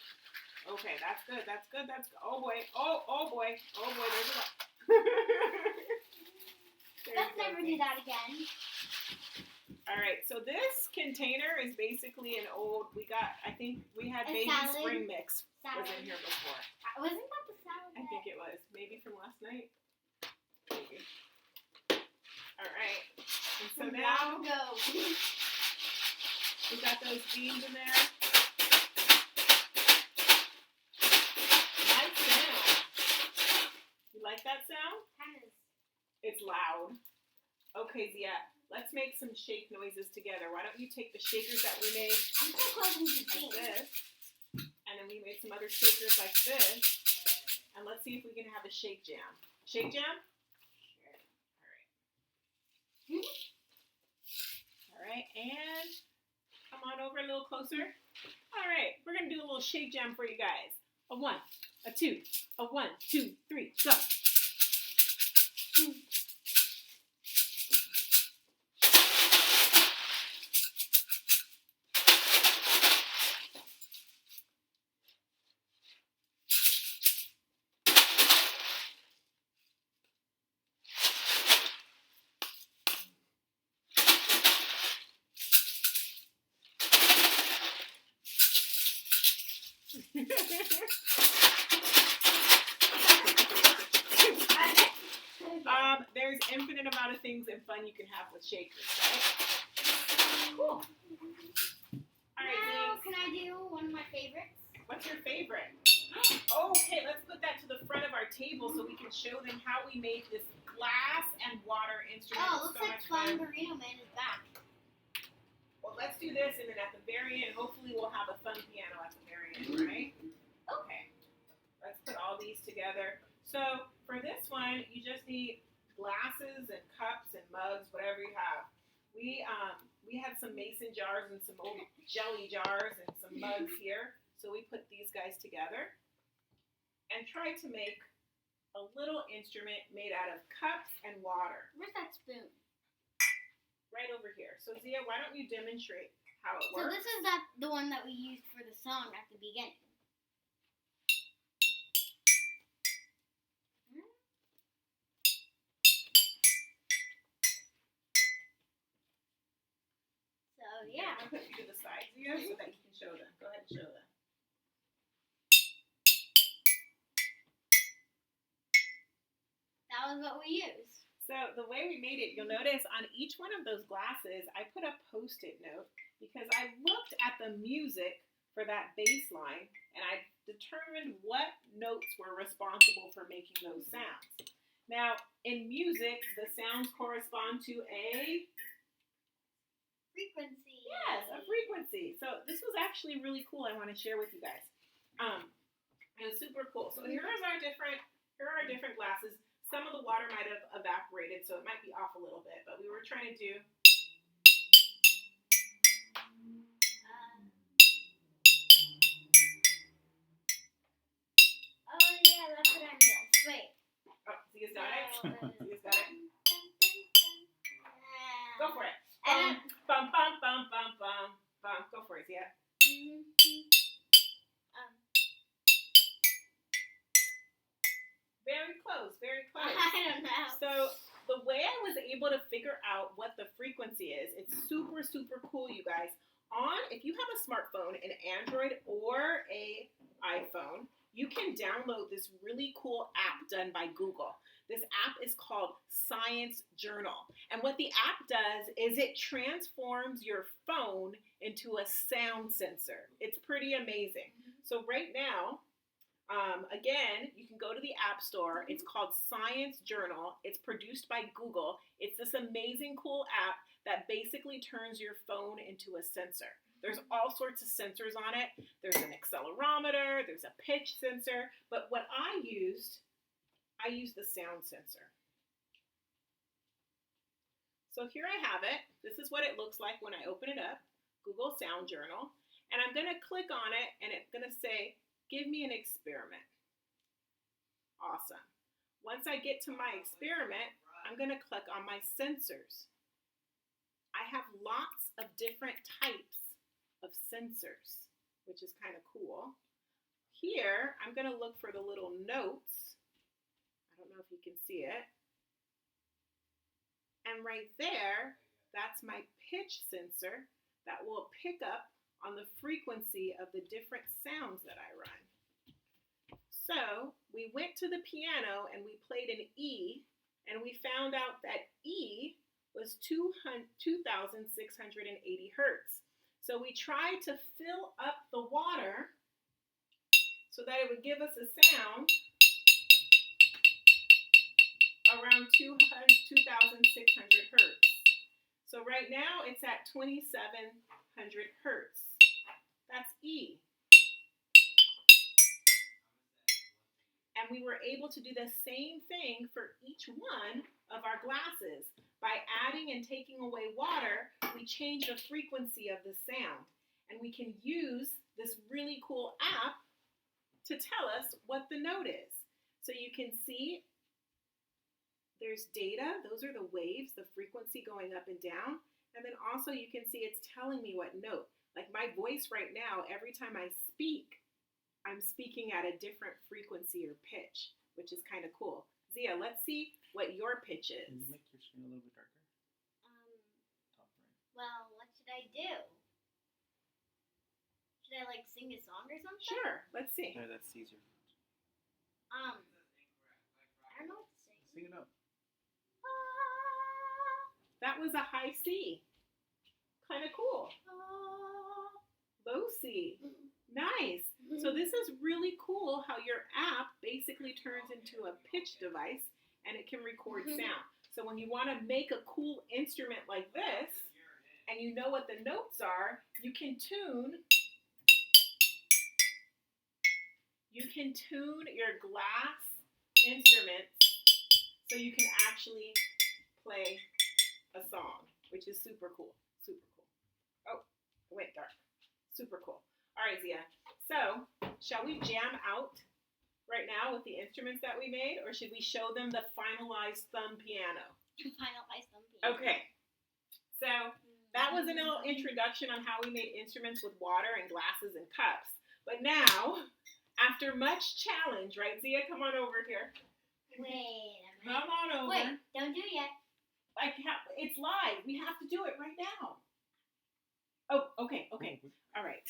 Speaker 1: Okay, that's good. That's good. That's good. Oh boy. Oh boy. Oh boy. There's a lot.
Speaker 2: Let's never do that again.
Speaker 1: All right. So this container is basically an old. I think we had
Speaker 2: A
Speaker 1: baby
Speaker 2: salad.
Speaker 1: spring mix
Speaker 2: Salad.
Speaker 1: was in here before.
Speaker 2: Wasn't that the salad?
Speaker 1: I think it was. Maybe from last night. Maybe. All right. And so now
Speaker 2: go.
Speaker 1: we got those beans in there. Nice sound. You like that sound?
Speaker 2: Kind of.
Speaker 1: It's loud. Okay, Zia, let's make some shake noises together. Why don't you take the shakers that we made
Speaker 2: I'm so close to these
Speaker 1: like
Speaker 2: beans.
Speaker 1: this, and then we made some other shakers like this, and let's see if we can have a shake jam. Shake jam? All right, and come on over a little closer. All right, we're gonna do a little shake jam for you guys. A 1, a 2, a 1, 2, 3, go. There's infinite amount of things and fun you can have with shakers, right? Cool. All right,
Speaker 2: Now,
Speaker 1: Ziggs.
Speaker 2: can I do one of my favorites?
Speaker 1: What's your favorite? Okay, let's put that to the front of our table so we can show them how we made this glass and water instrument.
Speaker 2: Oh,
Speaker 1: It's
Speaker 2: looks
Speaker 1: so
Speaker 2: like
Speaker 1: much fun.
Speaker 2: Fun Burrito Man is back.
Speaker 1: Well, let's do this, and then at the very end, hopefully we'll have a fun piano at the very end, right? Okay. Let's put all these together. So for this one, you just need glasses and cups and mugs, whatever you have. We had some mason jars and some old jelly jars and some mugs here. So we put these guys together and tried to make a little instrument made out of cups and water.
Speaker 2: Where's that spoon?
Speaker 1: Right over here. So Zia, why don't you demonstrate how it
Speaker 2: So
Speaker 1: works?
Speaker 2: this is the one that we used for the song at the beginning. Oh, yeah.
Speaker 1: I'm going to put you to the side here so that you can show them. Go ahead and show them.
Speaker 2: That was what we used.
Speaker 1: So the way we made it, you'll notice on each one of those glasses, I put a Post-it note because I looked at the music for that bass line and I determined what notes were responsible for making those sounds. Now, in music, the sounds correspond to a
Speaker 2: frequency.
Speaker 1: Yes, a frequency. So this was actually really cool. I want to share with you guys. It was super cool. So here are our different glasses. Some of the water might have evaporated, so it might be off a little bit, but we were trying to do.
Speaker 2: Oh yeah, that's what I missed. Wait.
Speaker 1: Oh, Zia's got it. Zia's got it.
Speaker 2: Go
Speaker 1: Go for it. Bum, bum, bum, bum, bum, bum. Go for it, Zia. Very close, very close.
Speaker 2: I don't know.
Speaker 1: So the way I was able to figure out what the frequency is, it's super, super cool, you guys. If you have a smartphone, an Android or a iPhone, you can download this really cool app done by Google. This app is called Science Journal. And what the app does is it transforms your phone into a sound sensor. It's pretty amazing. So right now, again, you can go to the App Store. It's called Science Journal. It's produced by Google. It's this amazing, cool app that basically turns your phone into a sensor. There's all sorts of sensors on it. There's an accelerometer. There's a pitch sensor. But what I used the sound sensor. So here I have it. This is what it looks like when I open it up, Google Sound Journal. And I'm going to click on it, and it's going to say, give me an experiment. Awesome. Once I get to my experiment, I'm going to click on my sensors. I have lots of different types of sensors, which is kind of cool. Here, I'm going to look for the little notes. I don't know if you can see it. And right there, that's my pitch sensor that will pick up on the frequency of the different sounds that I run. So we went to the piano and we played an E, and we found out that E was 2,680 hertz. So we tried to fill up the water so that it would give us a sound around 2,600 hertz. So right now it's at 2,700 hertz. That's E. And we were able to do the same thing for each one of our glasses. By adding and taking away water, we change the frequency of the sound. And we can use this really cool app to tell us what the note is. So you can see there's data. Those are the waves, the frequency going up and down. And then also you can see it's telling me what note. Like my voice right now, every time I speak, I'm speaking at a different frequency or pitch, which is kind of cool. Zia, let's see what your pitch is.
Speaker 3: Can you make your screen a little bit darker? Top right.
Speaker 2: Well, what should I do? Should I like sing a song or something?
Speaker 1: Sure, let's see.
Speaker 3: No, that's Caesar.
Speaker 2: I don't know what to sing.
Speaker 3: Sing it up.
Speaker 1: That was a high C. Kind of cool. Low C. Nice. So this is really cool how your app basically turns into a pitch device and it can record sound. So when you want to make a cool instrument like this and you know what the notes are, you can tune your glass instruments so you can actually play a song, which is super cool. Super cool. Oh, it went dark. Super cool. All right, Zia. So, shall we jam out right now with the instruments that we made, or should we show them the finalized thumb piano?
Speaker 2: Finalized thumb piano.
Speaker 1: Okay. So, that was a little introduction on how we made instruments with water and glasses and cups. But now, after much challenge, right, Zia? Come on over here.
Speaker 2: Wait a minute.
Speaker 1: Come on over.
Speaker 2: Wait, don't do it yet.
Speaker 1: It's live. We have to do it right now. Oh, okay. All right.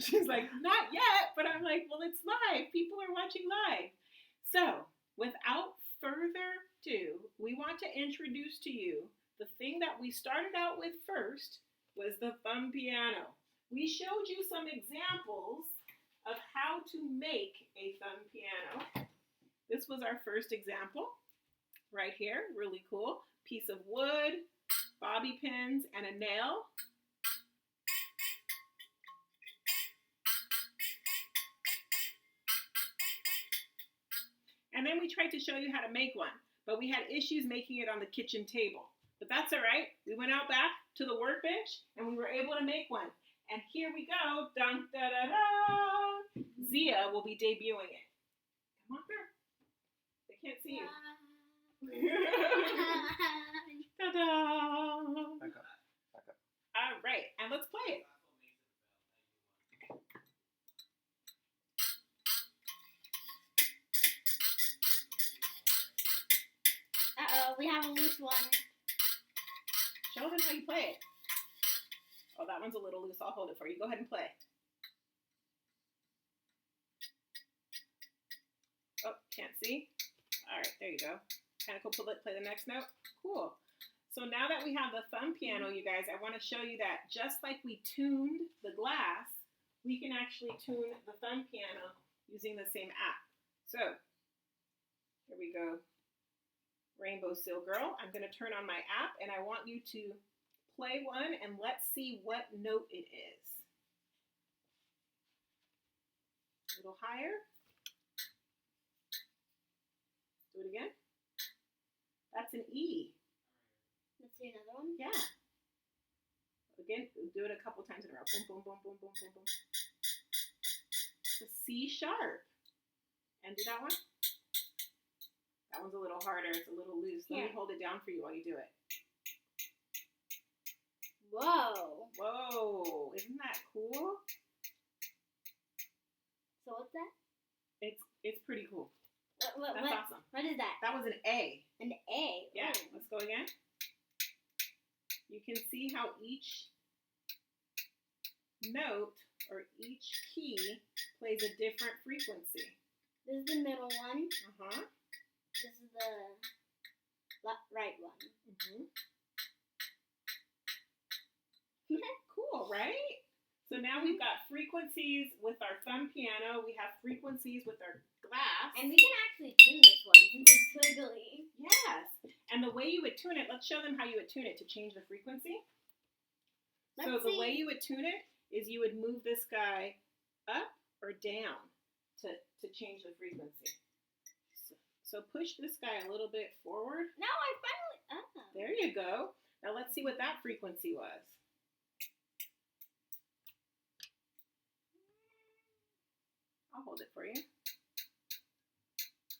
Speaker 1: She's like, not yet, but I'm like, well, it's live. People are watching live. So, without further ado, we want to introduce to you the thing that we started out with first was the thumb piano. We showed you some examples of how to make a thumb piano. This was our first example right here. Really cool. Piece of wood, bobby pins, and a nail. And then we tried to show you how to make one, but we had issues making it on the kitchen table. But that's all right. We went out back to the workbench and we were able to make one. And here we go. Dun, da, da, da. Zia will be debuting it. Come on, girl. They can't see you. Ta-da!
Speaker 3: Back up.
Speaker 1: All right, and let's play it.
Speaker 2: Uh-oh, we have a loose one.
Speaker 1: Show them how you play it. Oh, that one's a little loose. I'll hold it for you. Go ahead and play. Oh, can't see? All right, there you go. Kind of cool. Play the next note. Cool. So now that we have the thumb piano, you guys, I want to show you that just like we tuned the glass, we can actually tune the thumb piano using the same app. So, here we go. Rainbow Seal Girl. I'm going to turn on my app, and I want you to play one, and let's see what note it is. A little higher. Do it again. That's an E.
Speaker 2: Let's see another one.
Speaker 1: Yeah. Again, do it a couple times in a row. Boom, boom, boom, boom, boom, boom, boom. It's a C sharp. And do that one. That one's a little harder. It's a little loose. Let me hold it down for you while you do it.
Speaker 2: Whoa.
Speaker 1: Whoa. Isn't that cool?
Speaker 2: So what's that?
Speaker 1: It's pretty cool. That's
Speaker 2: What,
Speaker 1: awesome.
Speaker 2: What is that?
Speaker 1: That was an A.
Speaker 2: An A.
Speaker 1: Yeah.
Speaker 2: Ooh.
Speaker 1: Let's go again. You can see how each note or each key plays a different frequency.
Speaker 2: This is the middle one.
Speaker 1: Uh-huh.
Speaker 2: This is the right one.
Speaker 1: Mm-hmm. Cool, right? So now we've got frequencies with our thumb piano. We have frequencies with our glass.
Speaker 2: And we can actually tune this one since it's twiggly.
Speaker 1: Yes. And the way you would tune it, let's show them how you would tune it to change the frequency. So the way you would tune it is you would move this guy up or down to change the frequency. So push this guy a little bit forward.
Speaker 2: Now I finally...
Speaker 1: There you go. Now let's see what that frequency was. I'll hold it for you.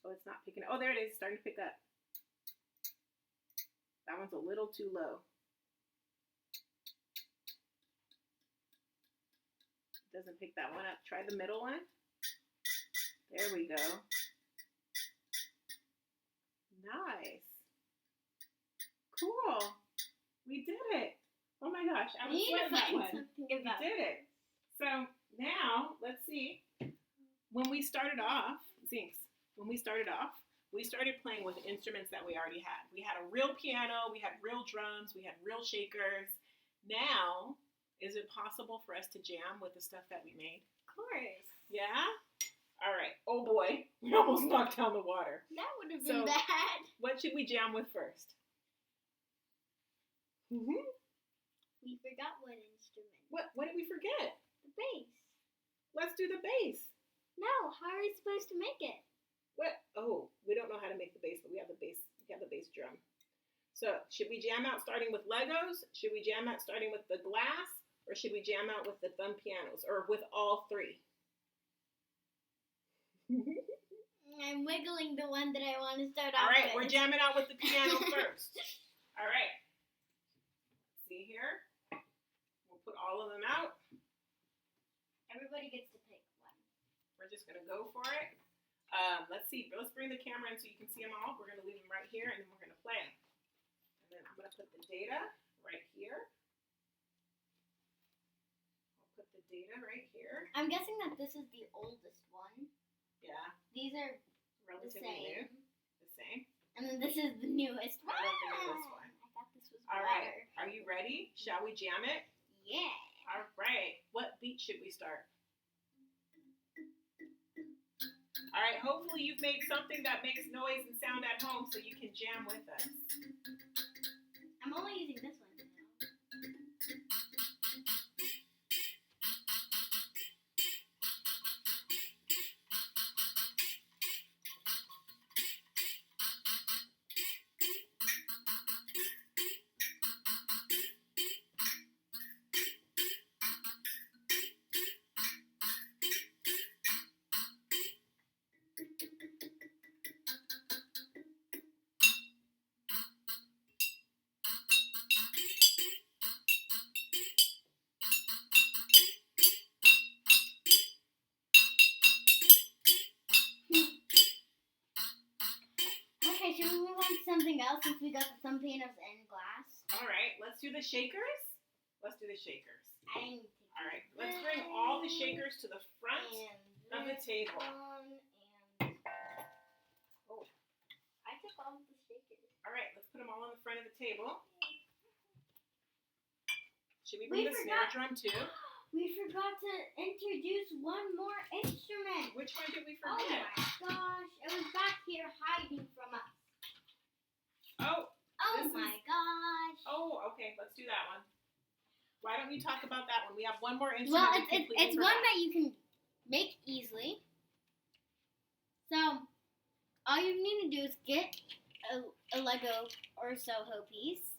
Speaker 1: Oh, it's not picking up. Oh, there it is. It's starting to pick up. That one's a little too low. Doesn't pick that one up. Try the middle one. There we go. Nice. Cool. We did it. Oh my gosh. I was sweating that one. We did it. So now, let's see. When we started off, we started playing with instruments that we already had. We had a real piano, we had real drums, we had real shakers. Now, is it possible for us to jam with the stuff that we made?
Speaker 2: Of course.
Speaker 1: Yeah? All right. Oh boy, we almost knocked down the water.
Speaker 2: That would have been bad.
Speaker 1: What should we jam with first? Mm-hmm.
Speaker 2: We forgot one instrument.
Speaker 1: What did we forget?
Speaker 2: The bass.
Speaker 1: Let's do the bass.
Speaker 2: No, how are we supposed to make it?
Speaker 1: What? Oh, we don't know how to make the bass, but we have the bass. We have the bass drum. So, should we jam out starting with Legos? Should we jam out starting with the glass? Or should we jam out with the thumb pianos? Or with all three?
Speaker 2: I'm wiggling the one that I want to start
Speaker 1: All
Speaker 2: off
Speaker 1: right,
Speaker 2: with.
Speaker 1: we're jamming out with the piano first. All right. See here? We'll put all of them out.
Speaker 2: Everybody gets to pick one.
Speaker 1: We're just going to go for it. Let's see. Let's bring the camera in so you can see them all. We're going to leave them right here, and then we're going to play. And then I'm going to put the data right here. data right here.
Speaker 2: I'm guessing that this is the oldest one.
Speaker 1: Yeah,
Speaker 2: These are the
Speaker 1: relatively new.
Speaker 2: same.
Speaker 1: The same.
Speaker 2: And then this is the newest one.
Speaker 1: I love the newest one.
Speaker 2: I thought this was
Speaker 1: All
Speaker 2: water.
Speaker 1: right, are you ready? Shall we jam it?
Speaker 2: Yeah.
Speaker 1: All right, what beat should we start? All right, hopefully you've made something that makes noise and sound at home so you can jam with us.
Speaker 2: I'm only using this one now. Okay, should we move on to something else since we got the thumb painters and glass?
Speaker 1: All right, let's do the shakers. Let's do the shakers.
Speaker 2: I need to
Speaker 1: All right, let's bring all the shakers to the front of the table.
Speaker 2: And oh, I took all of the shakers.
Speaker 1: All right, let's put them all on the front of the table. Should we bring the snare drum too?
Speaker 2: We forgot to introduce one more instrument.
Speaker 1: Which one did we
Speaker 2: Oh
Speaker 1: forget?
Speaker 2: my gosh, it was back here hiding from us.
Speaker 1: Oh,
Speaker 2: Oh
Speaker 1: This
Speaker 2: my gosh.
Speaker 1: oh, okay, let's do that one. Why don't you talk about that one? We have one more instrument.
Speaker 2: Well,
Speaker 1: we completely
Speaker 2: it's one
Speaker 1: forgot.
Speaker 2: that you can make easily. So, all you need to do is get a Lego or Soho piece,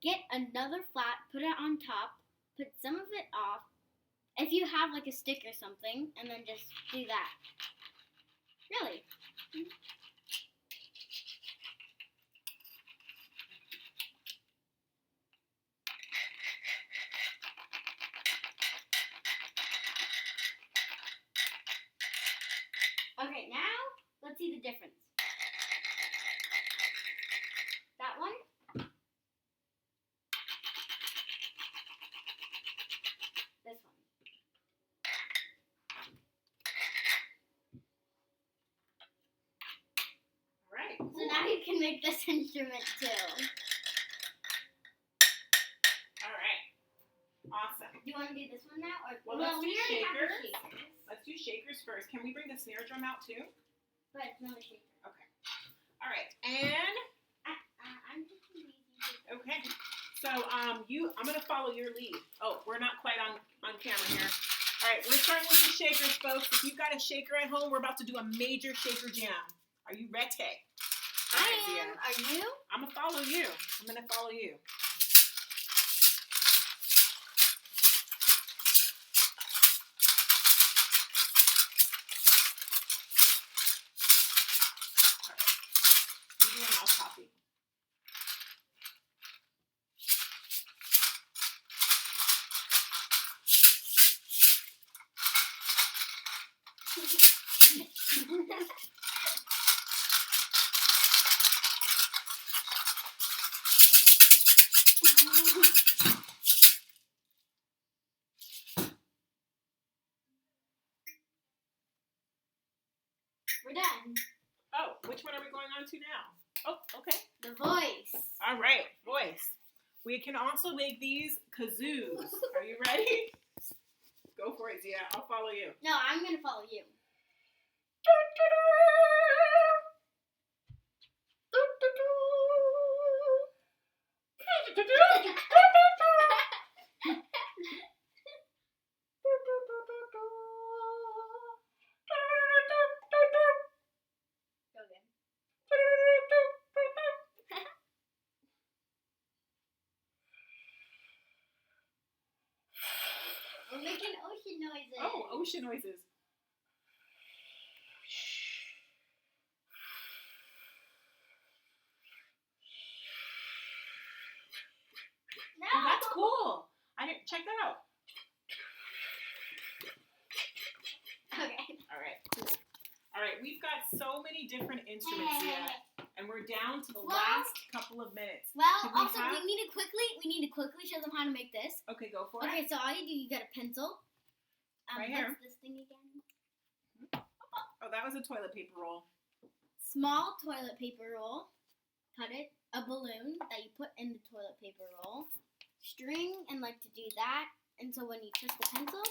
Speaker 2: get another flat, put it on top, put some of it off, if you have like a stick or something, and then just do that. Really. Okay, now let's see the difference. That one. This one.
Speaker 1: All right.
Speaker 2: So
Speaker 1: Cool.
Speaker 2: now you can make this instrument too.
Speaker 1: All right. Awesome.
Speaker 2: Do you want to do this one now? Or,
Speaker 1: Well, let's do
Speaker 2: we already have the
Speaker 1: shakers.
Speaker 2: shakers.
Speaker 1: Let's do shakers first. Can we bring the snare drum out too?
Speaker 2: But it's not a shaker.
Speaker 1: All right. And
Speaker 2: I'm just lazy.
Speaker 1: okay. So I'm gonna follow your lead. Oh, we're not quite on camera here. All right, we're starting with the shakers, folks. If you've got a shaker at home, we're about to do a major shaker jam. Are you ready? All right,
Speaker 2: I am.
Speaker 1: Zia.
Speaker 2: Are you?
Speaker 1: I'm gonna follow you. I'm gonna follow you. All right. You do and I'll copy.
Speaker 2: We're done.
Speaker 1: Oh, which one are we going on to now? Oh, okay.
Speaker 2: The voice.
Speaker 1: All right, voice. We can also make these kazoos. Are you ready? Go for it, Zia. I'll follow you.
Speaker 2: No, I'm gonna follow you. Go again. We're making ocean noises.
Speaker 1: Oh, ocean noises.
Speaker 2: No.
Speaker 1: Oh, that's cool. I didn't check that out.
Speaker 2: Okay.
Speaker 1: All right, cool. All right, we've got so many different instruments yet, and we're down to the
Speaker 2: Well-
Speaker 1: last couple of minutes.
Speaker 2: Well,
Speaker 1: Can we
Speaker 2: also
Speaker 1: have-
Speaker 2: we need to quickly show them how to make this.
Speaker 1: Okay, go for it.
Speaker 2: Okay, so all you do, you get a pencil,
Speaker 1: Right here.
Speaker 2: What's this thing again?
Speaker 1: Oh, that was a toilet paper roll.
Speaker 2: Small toilet paper roll. Cut it. A balloon that you put in the toilet paper roll. String and like to do that. And so when you twist the pencil,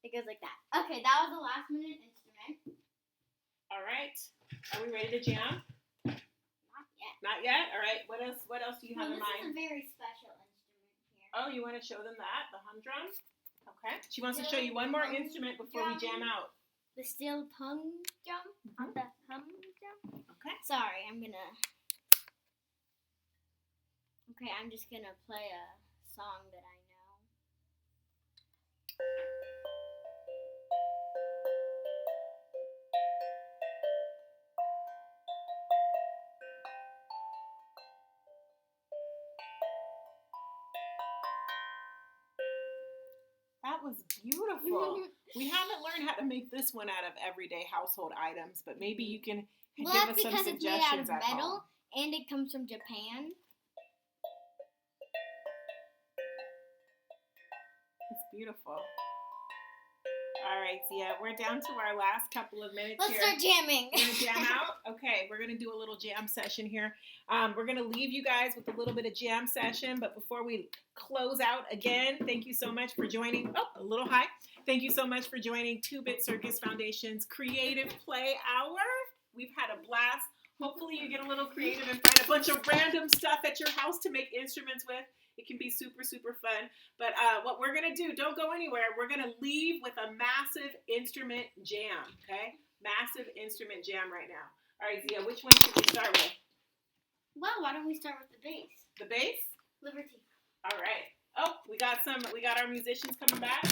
Speaker 2: it goes like that. Okay, that was the last minute instrument.
Speaker 1: All right. Are we ready to jam?
Speaker 2: Not yet.
Speaker 1: Not yet? All right. What else do you have in
Speaker 2: This is
Speaker 1: mind?
Speaker 2: a very special instrument here.
Speaker 1: Oh, you want to show them that? The hum drum? Okay. She wants to show you one more instrument before we jam out.
Speaker 2: The steel tongue drum? Not the hum drum?
Speaker 1: Okay.
Speaker 2: Sorry, I'm just gonna play a song that I know.
Speaker 1: That was beautiful. We haven't learned how to make this one out of everyday household items, but maybe you can
Speaker 2: Well,
Speaker 1: give
Speaker 2: that's
Speaker 1: us some
Speaker 2: because it's made out of
Speaker 1: suggestions at
Speaker 2: metal
Speaker 1: home.
Speaker 2: and it comes from Japan.
Speaker 1: It's beautiful. All right, Zia, we're down to our last couple of minutes
Speaker 2: Let's
Speaker 1: here.
Speaker 2: start jamming.
Speaker 1: We're gonna jam out? Okay, we're gonna do a little jam session here. We're gonna leave you guys with a little bit of jam session, but before we close out again, thank you so much for joining. Oh, a little high. Thank you so much for joining 2-Bit Circus Foundation's Creative Play Hour. We've had a blast. Hopefully you get a little creative and find a bunch of random stuff at your house to make instruments with. It can be super, super fun. But what we're going to do, don't go anywhere. We're going to leave with a massive instrument jam, okay? Massive instrument jam right now. All right, Zia, which one should we start with?
Speaker 2: Well, why don't we start with the bass?
Speaker 1: The bass?
Speaker 2: Liberty.
Speaker 1: All right. Oh, we got our musicians coming back.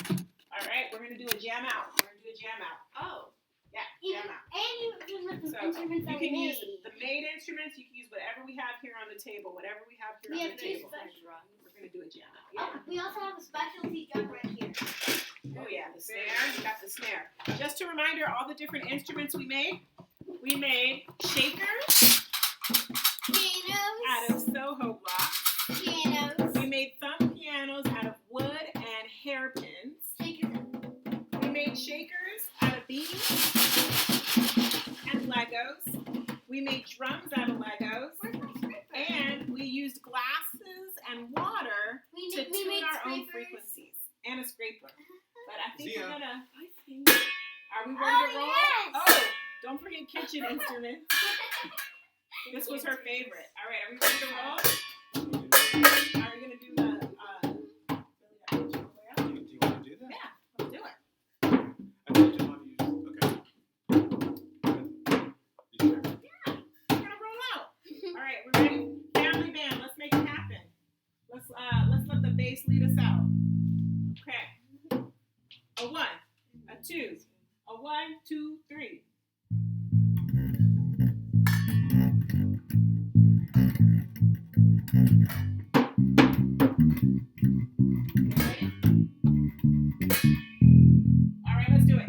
Speaker 1: All right, we're going to do a jam out. We're going to do a jam out. Oh, yeah, jam out.
Speaker 2: And even with the
Speaker 1: So
Speaker 2: instruments
Speaker 1: you
Speaker 2: that we
Speaker 1: can use
Speaker 2: made.
Speaker 1: the made instruments. You can use whatever we have here on the table. Whatever we have here
Speaker 2: We
Speaker 1: on
Speaker 2: have
Speaker 1: the
Speaker 2: two
Speaker 1: table.
Speaker 2: special drums.
Speaker 1: We're gonna do a jam out.
Speaker 2: Oh,
Speaker 1: Yeah.
Speaker 2: we also have a specialty drum right here.
Speaker 1: Oh yeah, the snare. You got the snare. Just a reminder, all the different instruments we made. We made shakers out of
Speaker 2: Pianos.
Speaker 1: Soho blocks.
Speaker 2: Pianos.
Speaker 1: We made thumb pianos out of wood and hairpins.
Speaker 2: Shakers.
Speaker 1: We made shakers out of beads and Legos. We made drums out of Legos.
Speaker 2: Where's my scraper?
Speaker 1: And we used glasses and water
Speaker 2: We
Speaker 1: to
Speaker 2: made
Speaker 1: tune our own
Speaker 2: scrapers.
Speaker 1: frequencies. And a scraper. But I think
Speaker 3: Zia.
Speaker 1: we're gonna. Are we ready to roll?
Speaker 2: yes.
Speaker 1: Oh, don't forget kitchen instruments. This was her favorite. All right, are we ready to roll? Are we gonna do the? Really got to way out?
Speaker 3: Do you want to do that?
Speaker 1: Yeah, let's do it.
Speaker 3: I thought you just want to use. Okay. You sure?
Speaker 1: We're gonna roll out. All right, we're ready. Family band, let's make it happen. Let's let the bass lead us out. Okay. A 1, a 2, a 1, 2, 3. Ready? All right, let's do it.